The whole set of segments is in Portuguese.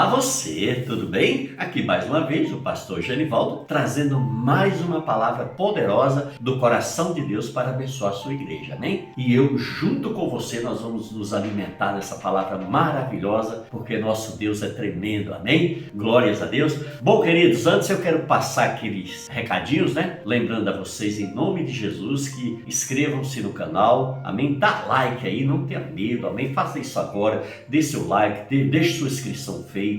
Olá você, tudo bem? Aqui mais uma vez o pastor Genivaldo trazendo mais uma palavra poderosa do coração de Deus para abençoar a sua igreja, amém? E eu junto com você nós vamos nos alimentar dessa palavra maravilhosa, porque nosso Deus é tremendo, amém? Glórias a Deus. Bom, queridos, antes eu quero passar aqueles recadinhos, né? Lembrando a vocês em nome de Jesus que inscrevam-se no canal, amém? Dá like aí, não tenha medo, amém? Faça isso agora, dê seu like, deixe sua inscrição feita,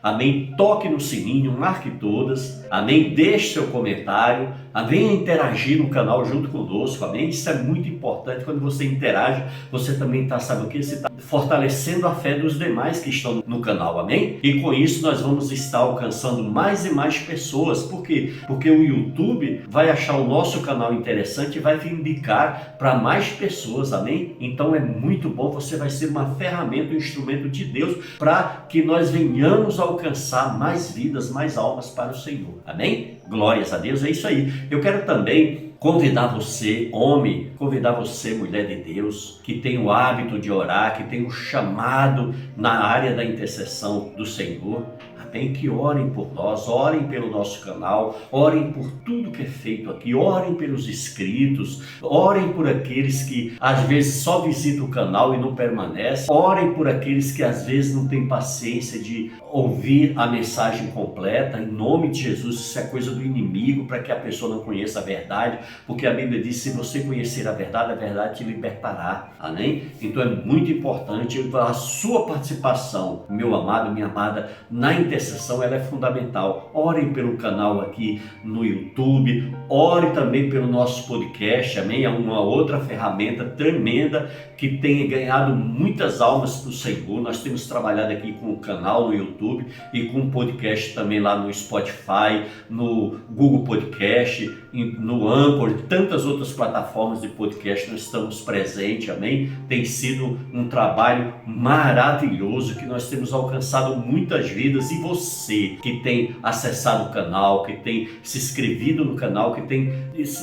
amém? Toque no sininho, marque todas, amém? Deixe seu comentário, amém? Interagir no canal junto conosco, amém? Isso é muito importante. Quando você interage, você também está, sabe o que? Você está fortalecendo a fé dos demais que estão no canal, amém? E com isso nós vamos estar alcançando mais e mais pessoas. Por quê? Porque o YouTube vai achar o nosso canal interessante e vai te indicar para mais pessoas, amém? Então é muito bom, você vai ser uma ferramenta, um instrumento de Deus para que nós venhamos alcançar mais vidas, mais almas para o Senhor, amém? Glórias a Deus, é isso aí. Eu quero também convidar você, homem, convidar você, mulher de Deus, que tem o hábito de orar, que tem o chamado na área da intercessão do Senhor, amém? Que orem por nós, orem pelo nosso canal, orem por tudo que é feito aqui, orem pelos inscritos, orem por aqueles que às vezes só visitam o canal e não permanecem, orem por aqueles que às vezes não têm paciência de ouvir a mensagem completa. Em nome de Jesus, isso é coisa do inimigo, para que a pessoa não conheça a verdade, porque a Bíblia diz: se você conhecer a verdade te libertará, amém? Então é muito importante a sua participação, meu amado, minha amada, na intercessão, ela é fundamental. Orem pelo canal aqui no YouTube, ore também pelo nosso podcast, amém? É uma outra ferramenta tremenda que tem ganhado muitas almas para o Senhor. Nós temos trabalhado aqui com o canal no YouTube e com o podcast também lá no Spotify, no Google Podcast, no Anchor, tantas outras plataformas de podcast nós estamos presentes, amém? Tem sido um trabalho maravilhoso que nós temos alcançado muitas vidas. E você que tem acessado o canal, que tem se inscrevido no canal, que tem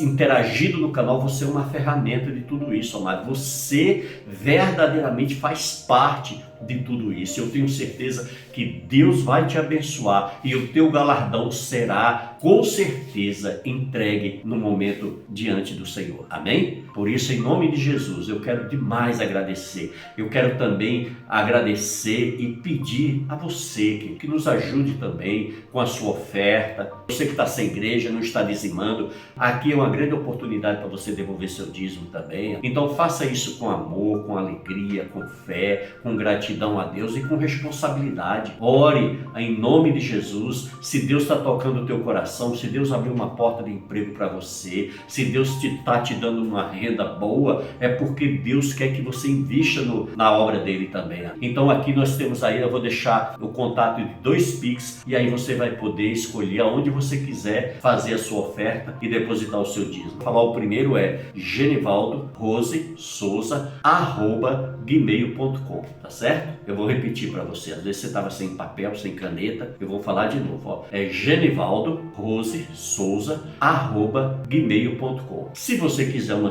interagido no canal, você é uma ferramenta de tudo isso, amado. Você verdadeiramente faz parte de tudo isso. Eu tenho certeza que Deus vai te abençoar e o teu galardão será com certeza entregue no momento diante do Senhor, amém? Por isso, em nome de Jesus, eu quero demais agradecer. Eu quero também agradecer e pedir a você que nos ajude também com a sua oferta. Você que está sem igreja, não está dizimando, aqui é uma grande oportunidade para você devolver seu dízimo também. Então faça isso com amor, com alegria, com fé, com gratidão a Deus e com responsabilidade. Ore em nome de Jesus. Se Deus está tocando o teu coração, se Deus abriu uma porta de emprego para você, se Deus está te dando uma renda boa, é porque Deus quer que você invista na obra dele também. Então aqui nós temos aí, eu vou deixar o contato de 2 Pix, e aí você vai poder escolher aonde você quiser fazer a sua oferta e depositar o seu dízimo. Vou falar, o primeiro é genivaldorose.gmail.com, tá certo? Eu vou repetir para você, às vezes você estava sem papel, sem caneta, eu vou falar de novo, ó. É genivaldorose.gmail.com. Se você quiser um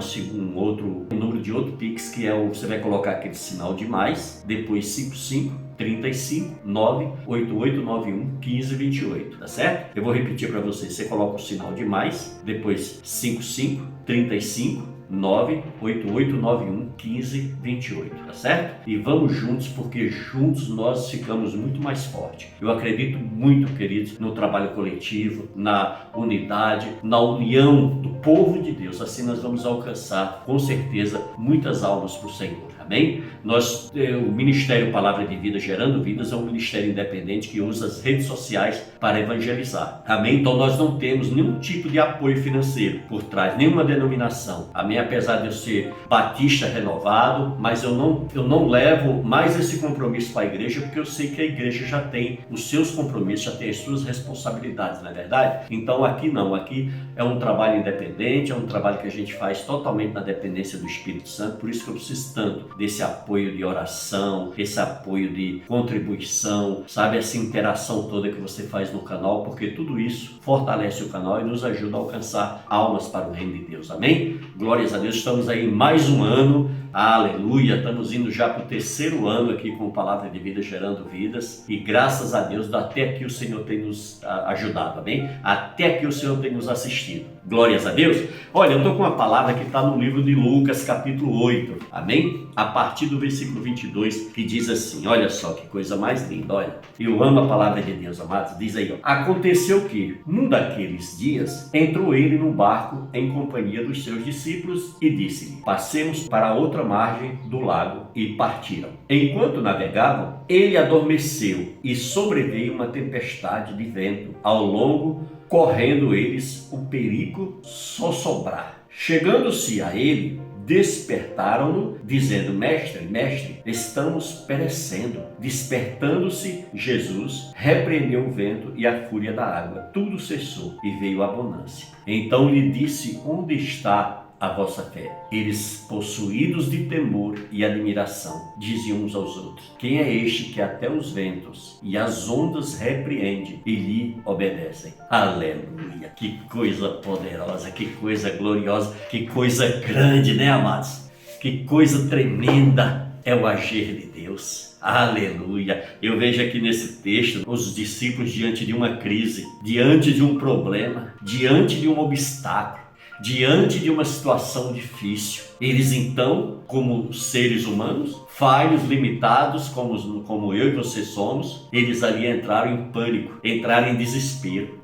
número de outro Pix, que é você vai colocar aquele sinal de mais, depois 55 35 98891 1528, tá certo? Eu vou repetir para você. Você coloca o sinal de mais, depois 55 35 98891 1528, tá certo? E vamos juntos, porque juntos nós ficamos muito mais fortes. Eu acredito muito, queridos, no trabalho coletivo, na unidade, na união do povo de Deus. Assim nós vamos alcançar, com certeza, muitas almas para o Senhor, amém? O Ministério Palavra de Vida Gerando Vidas é um ministério independente que usa as redes sociais para evangelizar, amém? Então nós não temos nenhum tipo de apoio financeiro por trás, nenhuma denominação, amém? Apesar de eu ser batista renovado, mas eu não levo mais esse compromisso para a igreja, porque eu sei que a igreja já tem os seus compromissos, já tem as suas responsabilidades, não é verdade? Então aqui não, aqui é um trabalho independente, é um trabalho que a gente faz totalmente na dependência do Espírito Santo. Por isso que eu preciso tanto desse apoio de oração, esse apoio de contribuição, sabe, essa interação toda que você faz no canal, porque tudo isso fortalece o canal e nos ajuda a alcançar almas para o reino de Deus, amém? Glórias a Deus, estamos aí em mais um ano, Aleluia, estamos indo já para o 3º ano aqui com Palavra de Vida Gerando Vidas e graças a Deus até aqui o Senhor tem nos ajudado, amém? Até aqui o Senhor tem nos assistido. Glórias a Deus. Olha, eu estou com uma palavra que está no livro de Lucas, capítulo 8, amém? A partir do versículo 22, que diz assim, olha só que coisa mais linda, olha. Eu amo a palavra de Deus, amados. Diz aí, ó. Aconteceu que, num daqueles dias, entrou ele num barco em companhia dos seus discípulos e disse-lhe, passemos para a outra margem do lago, e partiram. Enquanto navegavam, ele adormeceu e sobreveio uma tempestade de vento ao longo, correndo eles o perigo sossobrar. Chegando-se a ele, despertaram-no, dizendo, mestre, mestre, estamos perecendo. Despertando-se Jesus, repreendeu o vento e a fúria da água. Tudo cessou e veio a bonança. Então lhe disse, onde está a vossa fé? Eles, possuídos de temor e admiração, diziam uns aos outros, quem é este que até os ventos e as ondas repreende e lhe obedecem? Aleluia! Que coisa poderosa, que coisa gloriosa, que coisa grande, né, amados? Que coisa tremenda é o agir de Deus. Aleluia! Eu vejo aqui nesse texto os discípulos diante de uma crise, diante de um problema, diante de um obstáculo, diante de uma situação difícil. Eles então, como seres humanos, falhos, limitados, como eu e você somos, eles ali entraram em pânico, entraram em desespero.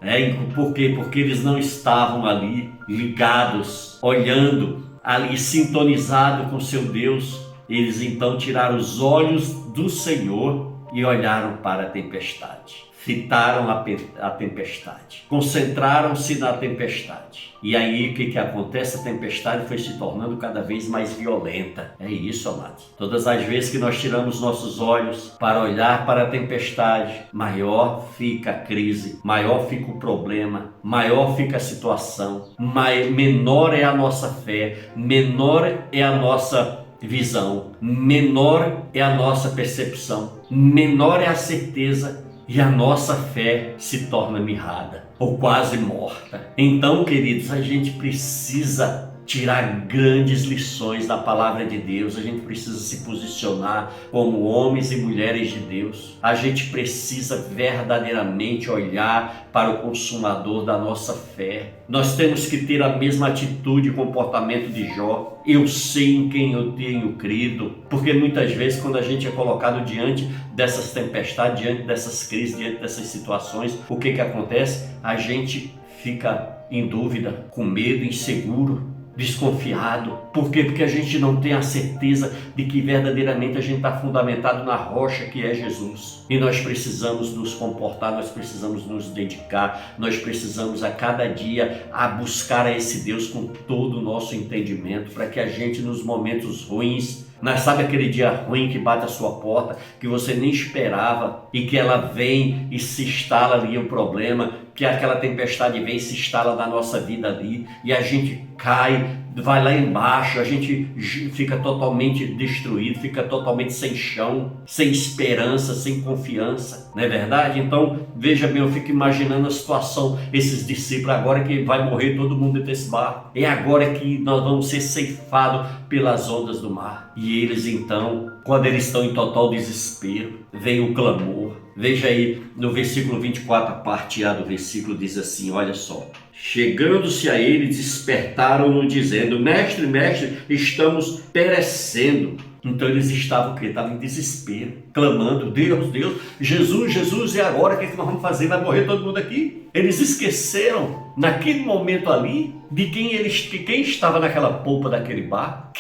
Por quê? Porque eles não estavam ali ligados, olhando, ali sintonizados com seu Deus. Eles então tiraram os olhos do Senhor e olharam para a tempestade. Fitaram a tempestade, concentraram-se na tempestade. E aí o que acontece? A tempestade foi se tornando cada vez mais violenta. É isso, amados. Todas as vezes que nós tiramos nossos olhos para olhar para a tempestade, maior fica a crise, maior fica o problema, maior fica a situação, menor é a nossa fé, menor é a nossa visão, menor é a nossa percepção, menor é a certeza, e a nossa fé se torna mirrada ou quase morta. Então, queridos, a gente precisa tirar grandes lições da palavra de Deus. A gente precisa se posicionar como homens e mulheres de Deus. A gente precisa verdadeiramente olhar para o consumador da nossa fé. Nós temos que ter a mesma atitude e comportamento de Jó. Eu sei em quem eu tenho crido, porque muitas vezes quando a gente é colocado diante dessas tempestades, diante dessas crises, diante dessas situações, o que acontece? A gente fica em dúvida, com medo, inseguro, desconfiado. Por quê? Porque a gente não tem a certeza de que verdadeiramente a gente está fundamentado na rocha que é Jesus. E nós precisamos nos comportar, nós precisamos nos dedicar, nós precisamos a cada dia a buscar a esse Deus com todo o nosso entendimento, para que a gente nos momentos ruins, sabe aquele dia ruim que bate a sua porta, que você nem esperava e que ela vem e se instala ali o problema, que aquela tempestade vem e se instala na nossa vida ali e a gente cai, vai lá embaixo, a gente fica totalmente destruído, fica totalmente sem chão, sem esperança, sem confiança, não é verdade? Então, veja bem, eu fico imaginando a situação, esses discípulos agora que vai morrer todo mundo dentro desse barco, é agora que nós vamos ser ceifados pelas ondas do mar. E eles então, quando eles estão em total desespero, vem o clamor. Veja aí no versículo 24, a parte A do versículo diz assim, olha só. Chegando-se a ele, despertaram-no dizendo, mestre, mestre, estamos perecendo. Então eles estavam em desespero, clamando, Deus, Deus, Jesus, Jesus, e agora o que nós vamos fazer? Vai morrer todo mundo aqui? Eles esqueceram, naquele momento ali, de quem estava naquela polpa daquele barco,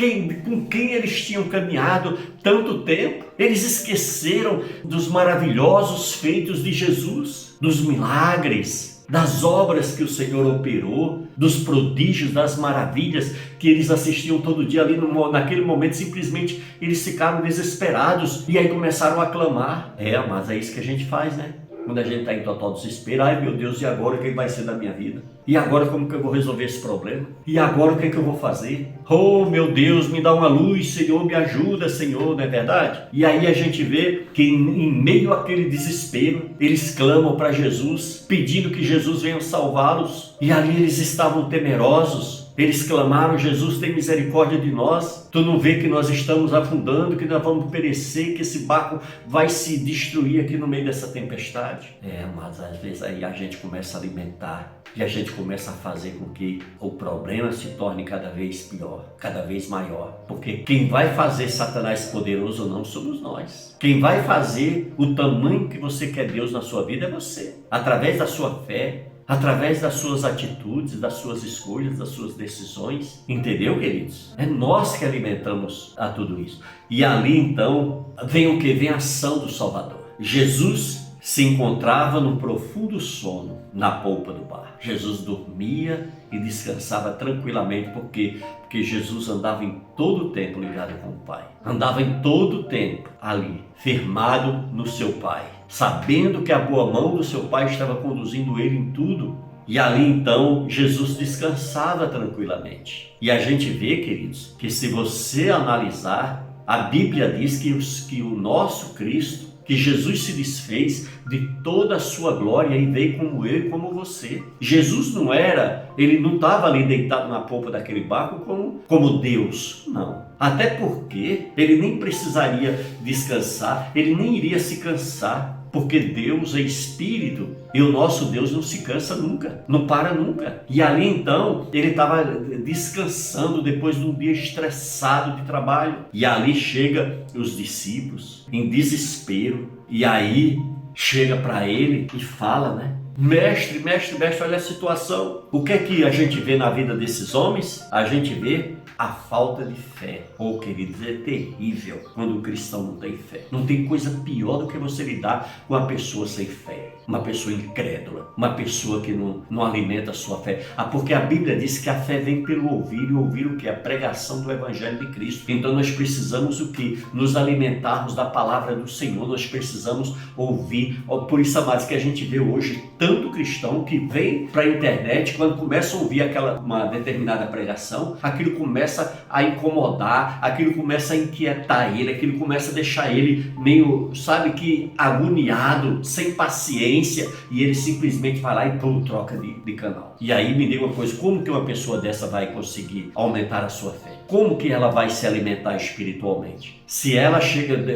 com quem eles tinham caminhado tanto tempo. Eles esqueceram dos maravilhosos feitos de Jesus, dos milagres, das obras que o Senhor operou, dos prodígios, das maravilhas que eles assistiam todo dia ali. Naquele momento, simplesmente, eles ficaram desesperados e aí começaram a clamar. Mas é isso que a gente faz, né? Quando a gente está em total desespero, ai meu Deus, e agora o que vai ser da minha vida? E agora como que eu vou resolver esse problema? E agora o que eu vou fazer? Oh meu Deus, me dá uma luz, Senhor, me ajuda, Senhor, não é verdade? E aí a gente vê que em meio àquele desespero, eles clamam para Jesus, pedindo que Jesus venha salvá-los. E ali eles estavam temerosos. Eles clamaram: Jesus, tem misericórdia de nós. Tu não vê que nós estamos afundando, que nós vamos perecer, que esse barco vai se destruir aqui no meio dessa tempestade? Mas às vezes aí a gente começa a alimentar e a gente começa a fazer com que o problema se torne cada vez pior, cada vez maior. Porque quem vai fazer Satanás poderoso ou não somos nós. Quem vai fazer o tamanho que você quer Deus na sua vida é você. Através da sua fé, através das suas atitudes, das suas escolhas, das suas decisões. Entendeu, queridos? É nós que alimentamos a tudo isso. E ali então vem o que? Vem a ação do Salvador. Jesus se encontrava num profundo sono na polpa do barco. Jesus dormia e descansava tranquilamente. Por quê? Porque Jesus andava em todo o tempo ligado com o Pai. Andava em todo o tempo ali, firmado no seu Pai, sabendo que a boa mão do seu Pai estava conduzindo ele em tudo. E ali então Jesus descansava tranquilamente. E a gente vê, queridos, que se você analisar, a Bíblia diz que o nosso Cristo, que Jesus se desfez de toda a sua glória e veio como eu e como você. Jesus ele não estava ali deitado na polpa daquele barco como Deus, não. Até porque ele nem precisaria descansar, ele nem iria se cansar, porque Deus é Espírito e o nosso Deus não se cansa nunca, não para nunca. E ali então ele estava descansando depois de um dia estressado de trabalho. E ali chega os discípulos em desespero, e aí chega para ele e fala, né? Mestre, olha a situação. O que é que a gente vê na vida desses homens? A gente vê a falta de fé. Queridos, é terrível quando o cristão não tem fé. Não tem coisa pior do que você lidar com uma pessoa sem fé, uma pessoa incrédula, uma pessoa que não alimenta a sua fé. Porque a Bíblia diz que a fé vem pelo ouvir, e ouvir o que? A pregação do Evangelho de Cristo. Então nós precisamos o que? Nos alimentarmos da palavra do Senhor. Nós precisamos ouvir. Por isso, amados, que a gente vê hoje tanto cristão que vem para a internet, quando começa a ouvir uma determinada pregação, aquilo começa a incomodar, aquilo começa a inquietar ele, aquilo começa a deixar ele meio, agoniado, sem paciência, e ele simplesmente vai lá e troca de canal. E aí me diga uma coisa: como que uma pessoa dessa vai conseguir aumentar a sua fé? Como que ela vai se alimentar espiritualmente? Se ela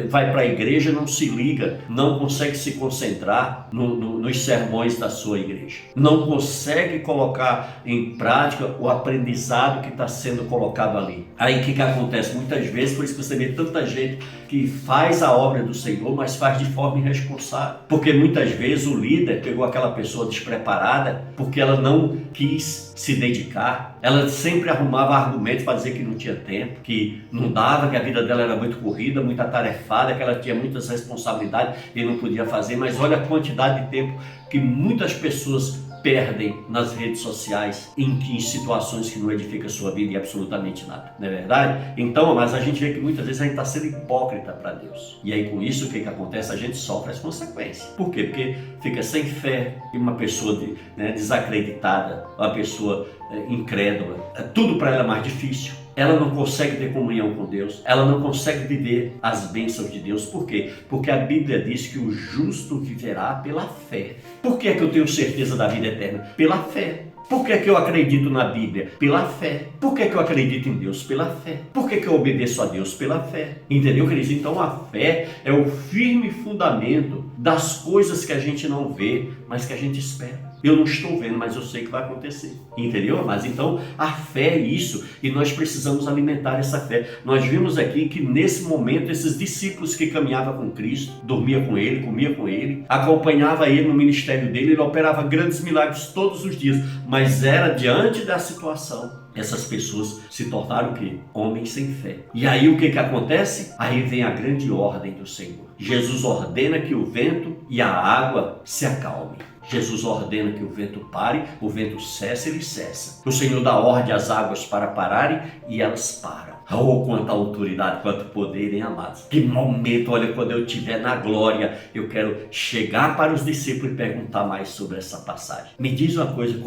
vai para a igreja, não se liga, não consegue se concentrar nos sermões da sua igreja, não consegue colocar em prática o aprendizado que está sendo colocado ali. Aí o que acontece? Muitas vezes, por isso que você vê tanta gente que faz a obra do Senhor, mas faz de forma irresponsável. Porque muitas vezes o líder pegou aquela pessoa despreparada porque ela não quis se dedicar. Ela sempre arrumava argumentos para dizer que não tinha tempo, que não dava, que a vida dela era muito corrida, muito atarefada, que ela tinha muitas responsabilidades e não podia fazer. Mas olha a quantidade de tempo que muitas pessoas perdem nas redes sociais em situações que não edificam a sua vida e absolutamente nada, não é verdade? Então, mas a gente vê que muitas vezes a gente está sendo hipócrita para Deus. E aí com isso o que acontece? A gente sofre as consequências. Por quê? Porque fica sem fé, e uma pessoa desacreditada, uma pessoa incrédula, tudo para ela é mais difícil. Ela não consegue ter comunhão com Deus, ela não consegue viver as bênçãos de Deus. Por quê? Porque a Bíblia diz que o justo viverá pela fé. Por que é que eu tenho certeza da vida eterna? Pela fé. Por que é que eu acredito na Bíblia? Pela fé. Por que é que eu acredito em Deus? Pela fé. Por que é que eu obedeço a Deus? Pela fé. Entendeu, queridos? Então a fé é o firme fundamento das coisas que a gente não vê, mas que a gente espera. Eu não estou vendo, mas eu sei que vai acontecer. Entendeu? Mas então a fé é isso, e nós precisamos alimentar essa fé. Nós vimos aqui que nesse momento esses discípulos que caminhavam com Cristo, dormia com ele, comia com ele, acompanhava ele no ministério dele, ele operava grandes milagres todos os dias, mas era diante da situação. Essas pessoas se tornaram o quê? Homens sem fé. E aí o que acontece? Aí vem a grande ordem do Senhor. Jesus ordena que o vento e a água se acalmem. Jesus ordena que o vento pare, o vento cessa, ele cessa. O Senhor dá ordem às águas para pararem e elas param. Oh, quanta autoridade, quanto poder, hein, amados? Que momento, olha, quando eu estiver na glória, eu quero chegar para os discípulos e perguntar mais sobre essa passagem. Me diz uma coisa,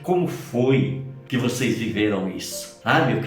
como foi que vocês viveram isso? Sabe, eu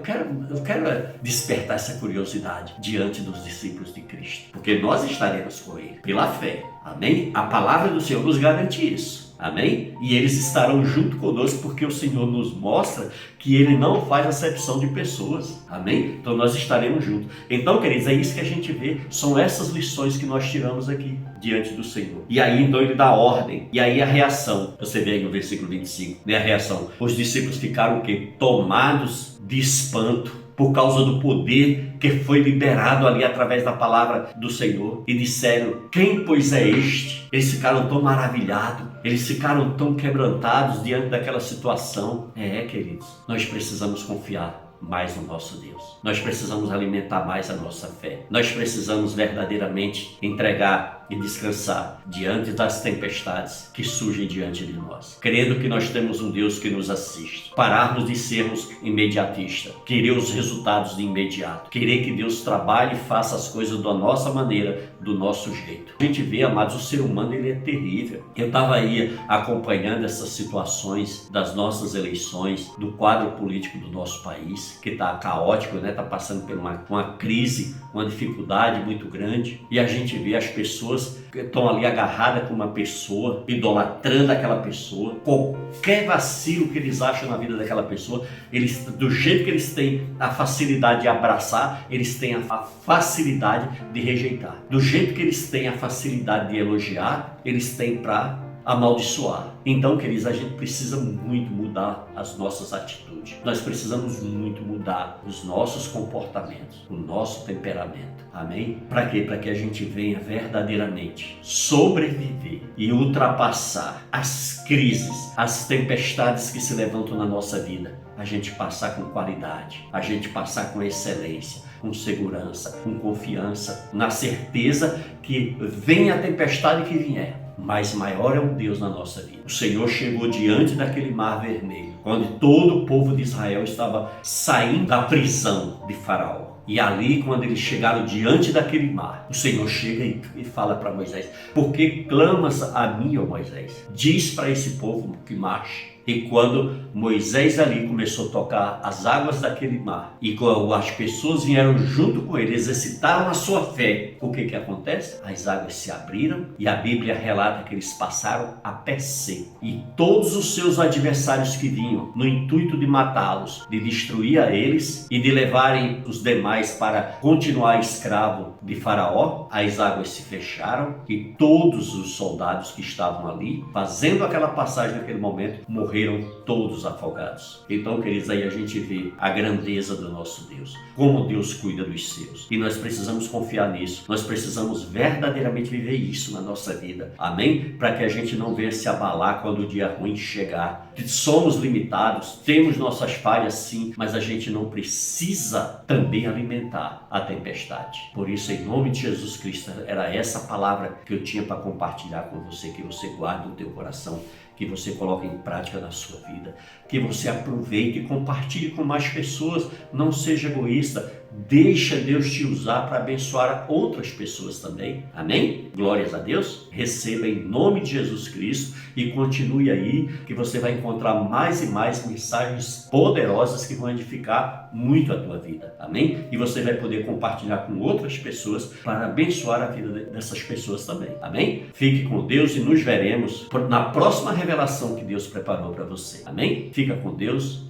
quero despertar essa curiosidade diante dos discípulos de Cristo, porque nós estaremos com ele, pela fé, amém? A palavra do Senhor nos garante isso. Amém? E eles estarão junto conosco porque o Senhor nos mostra que Ele não faz acepção de pessoas. Amém? Então nós estaremos juntos. Então, queridos, é isso que a gente vê. São essas lições que nós tiramos aqui diante do Senhor. E aí, então, Ele dá ordem. E aí a reação. Você vê aí no versículo 25, né? A reação. Os discípulos ficaram o quê? Tomados de espanto por causa do poder que foi liberado ali através da palavra do Senhor, e disseram: quem pois é este? Eles ficaram tão maravilhados, eles ficaram tão quebrantados diante daquela situação. Queridos, nós precisamos confiar mais no nosso Deus. Nós precisamos alimentar mais a nossa fé. Nós precisamos verdadeiramente entregar e descansar diante das tempestades que surgem diante de nós, crendo que nós temos um Deus que nos assiste. Pararmos de sermos imediatistas, querer os resultados de imediato, querer que Deus trabalhe e faça as coisas da nossa maneira, do nosso jeito. A gente vê, amados, o ser humano ele é terrível. Eu estava aí acompanhando essas situações das nossas eleições, do quadro político do nosso país, que está caótico, né? Está passando por uma crise, uma dificuldade muito grande, e a gente vê as pessoas que estão ali agarradas com uma pessoa, idolatrando aquela pessoa. Qualquer vacilo que eles acham na vida daquela pessoa, eles, do jeito que eles têm a facilidade de abraçar, eles têm a facilidade de rejeitar. Do jeito que eles têm a facilidade de elogiar, eles têm para amaldiçoar. Então, queridos, a gente precisa muito mudar as nossas atitudes. Nós precisamos muito mudar os nossos comportamentos, o nosso temperamento. Amém? Para quê? Para que a gente venha verdadeiramente sobreviver e ultrapassar as crises, as tempestades que se levantam na nossa vida. A gente passar com qualidade, a gente passar com excelência, com segurança, com confiança, na certeza que vem a tempestade que vier, mas maior é o Deus na nossa vida. O Senhor chegou diante daquele mar vermelho, quando todo o povo de Israel estava saindo da prisão de Faraó. E ali, quando eles chegaram diante daquele mar, o Senhor chega e fala para Moisés: por que clamas a mim, ó Moisés? Diz para esse povo que marche. E quando Moisés ali começou a tocar as águas daquele mar, e quando as pessoas vieram junto com ele, exercitaram a sua fé, o que acontece? As águas se abriram e a Bíblia relata que eles passaram a pé seco. E todos os seus adversários que vinham no intuito de matá-los, de destruir a eles e de levarem os demais para continuar escravo de Faraó, as águas se fecharam e todos os soldados que estavam ali, fazendo aquela passagem naquele momento, morreram todos afogados. Então, queridos, aí a gente vê a grandeza do nosso Deus, como Deus cuida dos seus. E nós precisamos confiar nisso, nós precisamos verdadeiramente viver isso na nossa vida. Amém? Para que a gente não venha se abalar quando o dia ruim chegar. Somos limitados, temos nossas falhas sim, mas a gente não precisa também alimentar a tempestade. Por isso, em nome de Jesus Cristo, era essa palavra que eu tinha para compartilhar com você, que você guarde no teu coração, que você coloque em prática na sua vida, que você aproveite e compartilhe com mais pessoas. Não seja egoísta, deixa Deus te usar para abençoar outras pessoas também. Amém? Glórias a Deus. Receba em nome de Jesus Cristo e continue aí, que você vai encontrar mais e mais mensagens poderosas que vão edificar muito a tua vida. Amém? E você vai poder compartilhar com outras pessoas para abençoar a vida dessas pessoas também. Amém? Fique com Deus e nos veremos na próxima revelação que Deus preparou para você. Amém? Fica com Deus.